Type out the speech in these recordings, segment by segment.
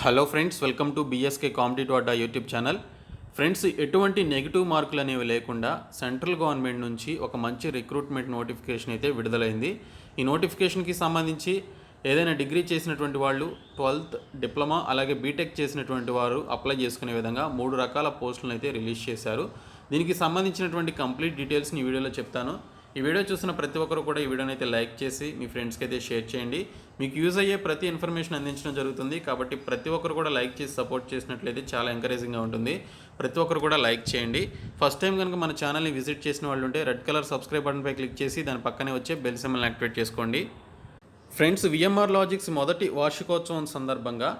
Hello friends, welcome to BSK competitive Adda YouTube channel. Friends, ఎటువంటి negative మార్కులు అనేవి లేకుండా సెంట్రల్ గవర్నమెంట్ నుంచి ఒక మంచి రిక్రూట్మెంట్ నోటిఫికేషన్ అయితే విడుదలైంది. ఈ నోటిఫికేషన్కి సంబంధించి ఏదైనా డిగ్రీ చేసినటువంటి వాళ్ళు, 12th డిప్లొమా అలాగే బీటెక్ చేసినటువంటి వారు అప్లై చేసుకునే విధంగా 3 రకాల పోస్టులను అయితే రిలీజ్ చేశారు. దీనికి సంబంధించినటువంటి కంప్లీట్ డీటెయిల్స్ని ఈ వీడియోలో చెప్తాను. ఈ వీడియో చూసిన ప్రతి ఒక్కరు కూడా ఈ వీడియోని అయితే లైక్ చేసి మీ ఫ్రెండ్స్కి అయితే షేర్ చేయండి. మీకు యూజ్ అయ్యే ప్రతి ఇన్ఫర్మేషన్ అందించడం జరుగుతుంది కాబట్టి ప్రతి ఒక్కరు కూడా లైక్ చేసి సపోర్ట్ చేసినట్లయితే చాలా ఎంకరేజింగ్గా ఉంటుంది. ప్రతి ఒక్కరు కూడా లైక్ చేయండి. ఫస్ట్ టైం కనుక మన ఛానల్ని విజిట్ చేసిన వాళ్ళు ఉంటే రెడ్ కలర్ సబ్స్క్రైబ్ బటన్పై క్లిక్ చేసి దాని పక్కనే వచ్చే బెల్ సింబల్ని యాక్టివేట్ చేసుకోండి. ఫ్రెండ్స్, విఎంఆర్ లాజిక్స్ మొదటి వార్షికోత్సవం సందర్భంగా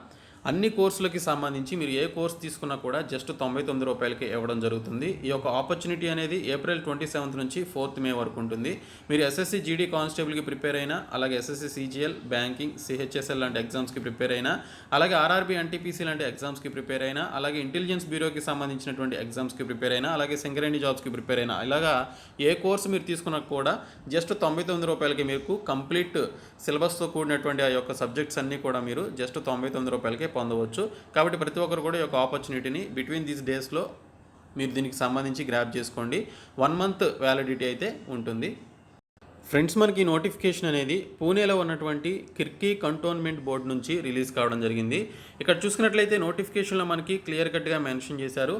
అన్ని కోర్సులకి సంబంధించి మీరు ఏ కోర్స్ తీసుకున్నా కూడా జస్ట్ 99 రూపాయలకి ఇవ్వడం జరుగుతుంది. ఈ యొక్క ఆపర్చునిటీ అనేది ఏప్రిల్ 27 నుంచి 4th మే వరకు ఉంటుంది. మీరు ఎస్ఎస్సి జీడీ కానిస్టేబుల్కి ప్రిపేర్ అయినా, అలాగే ఎస్ఎస్సి సిజిఎల్, బ్యాంకింగ్, సిహెచ్ఎస్ఎల్ లాంటి ఎగ్జామ్స్కి ప్రిపేర్ అయినా, అలాగే ఆర్ఆర్బీ ఎన్టీపీసీ లాంటి ఎగ్జామ్స్కి ప్రిపేర్ అయినా, అలాగే ఇంటెలిజెన్స్ బ్యూరోకి సంబంధించినటువంటి ఎగ్జామ్స్కి ప్రిపేర్ అయినా, అలాగే సింగరేణి జాబ్స్కి ప్రిపేర్ అయినా, ఇలాగా ఏ కోర్సు మీరు తీసుకున్నా కూడా జస్ట్ 99 రూపాయలకి మీకు కంప్లీట్ సిలబస్తో కూడినటువంటి ఆ యొక్క సబ్జెక్ట్స్ అన్నీ కూడా మీరు జస్ట్ 99 రూపాయలకే పొందవచ్చు. కాబట్టి ప్రతి ఒక్కరు కూడా ఈ యొక్క ఆపర్చునిటీని బిట్వీన్ దీస్ డేస్లో మీరు దీనికి సంబంధించి గ్రాప్ చేసుకోండి. 1 month వ్యాలిడిటీ అయితే ఉంటుంది. ఫ్రెండ్స్, మనకి నోటిఫికేషన్ అనేది పూణేలో ఉన్నటువంటి కిర్కీ కంటోన్మెంట్ బోర్డు నుంచి రిలీజ్ కావడం జరిగింది. ఇక్కడ చూసుకున్నట్లయితే నోటిఫికేషన్లో మనకి క్లియర్ కట్గా మెన్షన్ చేశారు.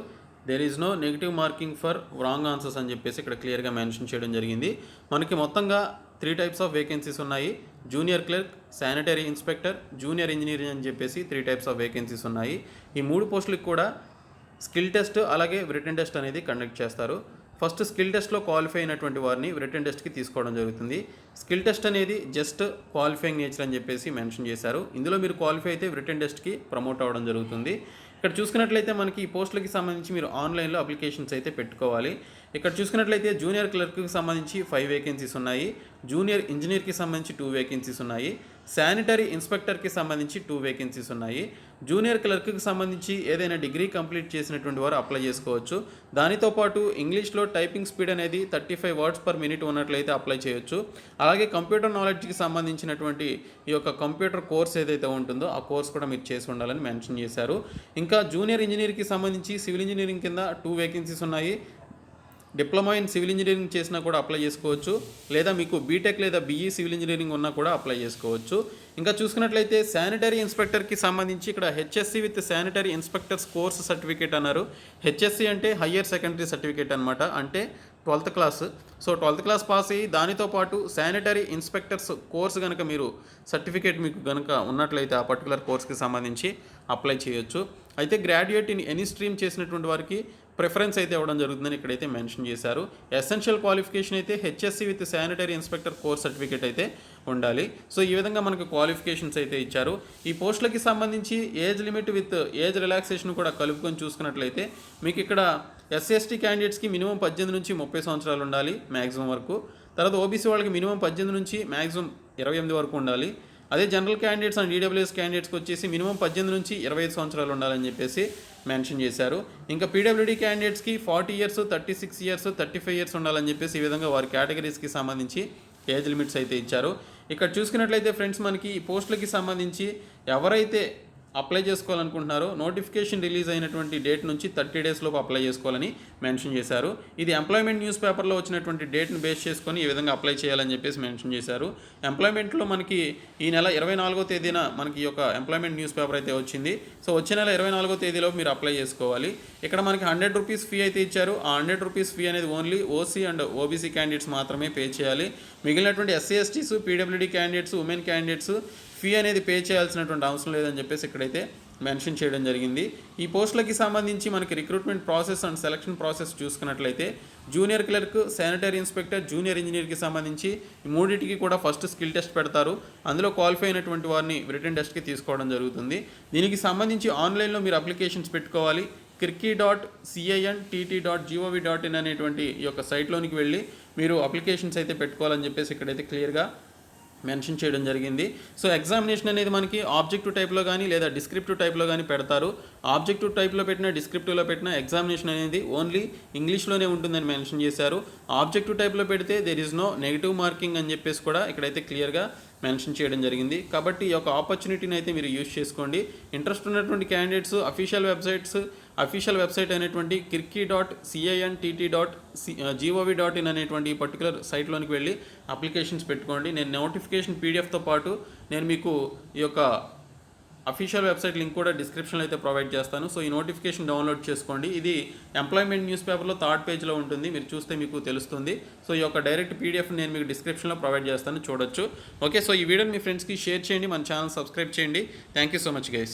There is no negative marking for wrong answers అని చెప్పేసి ఇక్కడ క్లియర్గా మెన్షన్ చేయడం జరిగింది. మనకి మొత్తంగా 3 types ఆఫ్ వేకెన్సీస్ ఉన్నాయి. Junior clerk, sanitary inspector, junior engineer అని చెప్పేసి 3 types ఆఫ్ వేకెన్సీస్ ఉన్నాయి. ఈ 3 పోస్టులకు కూడా స్కిల్ టెస్ట్ అలాగే రిటన్ టెస్ట్ అనేది కండక్ట్ చేస్తారు. ఫస్ట్ స్కిల్ టెస్ట్లో క్వాలిఫై అయినటువంటి వారిని రిటన్ టెస్ట్కి తీసుకోవడం జరుగుతుంది. స్కిల్ టెస్ట్ అనేది జస్ట్ క్వాలిఫైయింగ్ నేచర్ అని చెప్పేసి మెన్షన్ చేశారు. ఇందులో మీరు క్వాలిఫై అయితే రిటన్ టెస్ట్కి ప్రమోట్ అవ్వడం జరుగుతుంది. ఇక్కడ చూసుకున్నట్లయితే మనకి ఈ పోస్టులకి సంబంధించి మీరు ఆన్లైన్లో అప్లికేషన్స్ అయితే పెట్టుకోవాలి. ఇక్కడ చూసుకున్నట్లయితే జూనియర్ క్లర్క్కి సంబంధించి 5 వేకెన్సీస్ ఉన్నాయి. జూనియర్ ఇంజనీర్కి సంబంధించి 2 వేకెన్సీస్ ఉన్నాయి. శానిటరీ ఇన్స్పెక్టర్కి సంబంధించి 2 వేకెన్సీస్ ఉన్నాయి. జూనియర్ క్లర్క్కి సంబంధించి ఏదైనా డిగ్రీ కంప్లీట్ చేసినటువంటి వారు అప్లై చేసుకోవచ్చు. దానితో పాటు ఇంగ్లీష్లో టైపింగ్ స్పీడ్ అనేది 35 words per minute ఉన్నట్లయితే అప్లై చేయొచ్చు. అలాగే కంప్యూటర్ నాలెడ్జ్కి సంబంధించినటువంటి ఈ యొక్క కంప్యూటర్ కోర్స్ ఏదైతే ఉంటుందో ఆ కోర్స్ కూడా మీరు చేసి ఉండాలని మెన్షన్ చేశారు. ఇంకా జూనియర్ ఇంజనీర్కి సంబంధించి సివిల్ ఇంజనీరింగ్ కింద 2 వేకెన్సీస్ ఉన్నాయి. డిప్లొమా ఇన్ సివిల్ ఇంజనీరింగ్ చేసినా కూడా అప్లై చేసుకోవచ్చు, లేదా మీకు బీటెక్ లేదా బీఈ సివిల్ ఇంజనీరింగ్ ఉన్నా కూడా అప్లై చేసుకోవచ్చు. ఇంకా చూసుకున్నట్లయితే శానిటరీ ఇన్స్పెక్టర్కి సంబంధించి ఇక్కడ HSC with sanitary inspectors course certificate అన్నారు. హెచ్ఎస్సి అంటే హయ్యర్ సెకండరీ సర్టిఫికేట్ అనమాట, అంటే 12th class. So 12th class pass అయ్యి దానితో పాటు శానిటరీ ఇన్స్పెక్టర్స్ కోర్స్ కనుక మీరు సర్టిఫికేట్ మీకు కనుక ఉన్నట్లయితే ఆ పర్టికులర్ కోర్స్కి సంబంధించి అప్లై చేయొచ్చు. అయితే గ్రాడ్యుయేట్ ఇన్ ఎనీ స్ట్రీమ్ చేసినటువంటి వారికి ప్రిఫరెన్స్ అయితే ఇవ్వడం జరుగుతుందని ఇక్కడైతే మెన్షన్ చేశారు. ఎసెన్షియల్ క్వాలిఫికేషన్ అయితే HSC with sanitary inspector course certificate అయితే ఉండాలి. సో ఈ విధంగా మనకు క్వాలిఫికేషన్స్ అయితే ఇచ్చారు. ఈ పోస్టులకి సంబంధించి age limit with age relaxation కూడా కలుపుకొని చూసుకున్నట్లయితే మీకు ఇక్కడ ఎస్సీ/ఎస్టీ క్యాండిడేట్స్కి మినిమం 18 నుంచి 30 సంవత్సరాలు ఉండాలి మ్యాక్సిమం వరకు. తర్వాత ఓబీసీ వాళ్ళకి మినిమం 18 నుంచి మ్యాక్సిమం 28 వరకు ఉండాలి. అదే జనరల్ క్యాండిడేట్స్ అండ్ ఈడబ్ల్యూఎస్ క్యాండిడేట్స్కి వచ్చేసి మినిమం 18 నుంచి 25 సంవత్సరాలు ఉండాలని చెప్పేసి మెన్షన్ చేశారు. ఇంకా పీడబ్ల్యూడీ క్యాండిడేట్స్కి 40 years, 36 years, 35 years ఉండాలని చెప్పేసి ఈ విధంగా వారి కేటగిరీస్కి సంబంధించి ఏజ్ లిమిట్స్ అయితే ఇచ్చారు. ఇక్కడ చూసుకున్నట్లయితే ఫ్రెండ్స్, మనకి ఈ పోస్టులకి సంబంధించి ఎవరైతే అప్లై చేసుకోవాలనుకుంటున్నారో నోటిఫికేషన్ రిలీజ్ అయినటువంటి డేట్ నుంచి 30 days లోపు అప్లై చేసుకోవాలని మెన్షన్ చేశారు. ఇది ఎంప్లాయ్మెంట్ న్యూస్ పేపర్లో వచ్చినటువంటి డేట్ను బేస్ చేసుకొని ఈ విధంగా అప్లై చేయాలని చెప్పేసి మెన్షన్ చేశారు. ఎంప్లాయ్మెంట్లో మనకి ఈ నెల 24వ తేదీన మనకి ఈ యొక్క ఎంప్లాయ్మెంట్ న్యూస్ పేపర్ అయితే వచ్చింది. సో వచ్చే నెల 24వ తేదీలో మీరు అప్లై చేసుకోవాలి. ఇక్కడ మనకి 100 rupees ఫీ అయితే ఇచ్చారు. ఆ 100 rupees ఫీ అనేది only OC and OBC candidates మాత్రమే పే చేయాలి. మిగిలినటువంటి SC STs, PWD candidates, women candidates fee అనేది పే చేయాల్సినటువంటి అవసరం లేదని చెప్పేసి ఇక్కడైతే మెన్షన్ చేయడం జరిగింది. ఈ పోస్టులకి సంబంధించి మనకి recruitment process and selection process చూసుకున్నట్లయితే junior clerk, sanitary inspector, junior ఇంజనీర్కి సంబంధించి ఈ మూడింటికి కూడా ఫస్ట్ స్కిల్ టెస్ట్ పెడతారు. అందులో క్వాలిఫై అయినటువంటి వారిని రిటన్ టెస్ట్కి తీసుకోవడం జరుగుతుంది. దీనికి సంబంధించి ఆన్లైన్లో మీరు అప్లికేషన్స్ పెట్టుకోవాలి. kirki.cint.gov.in అనేటువంటి ఈ యొక్క సైట్లోనికి వెళ్ళి మీరు అప్లికేషన్స్ అయితే పెట్టుకోవాలని చెప్పేసి ఇక్కడైతే క్లియర్గా మెన్షన్ చేయడం జరిగింది. సో ఎగ్జామినేషన్ అనేది మనకి ఆబ్జెక్టివ్ టైప్లో కానీ లేదా డిస్క్రిప్టివ్ టైప్లో కానీ పెడతారు. ఆబ్జెక్టివ్ టైప్లో పెట్టినా డిస్క్రిప్టివ్లో పెట్టినా ఎగ్జామినేషన్ అనేది ఓన్లీ ఇంగ్లీష్లోనే ఉంటుందని మెన్షన్ చేశారు. ఆబ్జెక్టివ్ టైప్లో పెడితే there is no negative marking అని చెప్పేసి కూడా ఇక్కడైతే క్లియర్గా మెన్షన్ చేయడం జరిగింది. కాబట్టి ఈ యొక్క ఆపర్చునిటీని అయితే మీరు యూజ్ చేసుకోండి. ఇంట్రెస్ట్ ఉన్నటువంటి క్యాండిడేట్స్ అఫీషియల్ వెబ్సైట్ అయినటువంటి kirki.cint.gov.in అనేటువంటి ఈ పర్టికులర్ సైట్లోనికి వెళ్ళి అప్లికేషన్స్ పెట్టుకోండి. నేను నోటిఫికేషన్ పీడిఎఫ్తో పాటు నేను మీకు ఈ యొక్క అఫీషియల్ వెబ్సైట్ లింక్ కూడా డిస్క్రిప్షన్లో అయితే ప్రొవైడ్ చేస్తాను. సో ఈ నోటిఫికేషన్ డౌన్లోడ్ చేసుకోండి. ఇది ఎంప్లాయ్మెంట్ న్యూస్ పేపర్లో థర్డ్ పేజ్లో ఉంటుంది, మీరు చూస్తే మీకు తెలుస్తుంది. సో ఈ యొక్క డైరెక్ట్ పీడిఎఫ్ నేను మీకు డిస్క్రిప్షన్లో ప్రొవైడ్ చేస్తాను, చూడొచ్చు. ఓకే, సో ఈ వీడియోని మీ ఫ్రెండ్స్కి షేర్ చేయండి, మన ఛానల్ సబ్స్క్రైబ్ చేయండి. Thank you so much guys.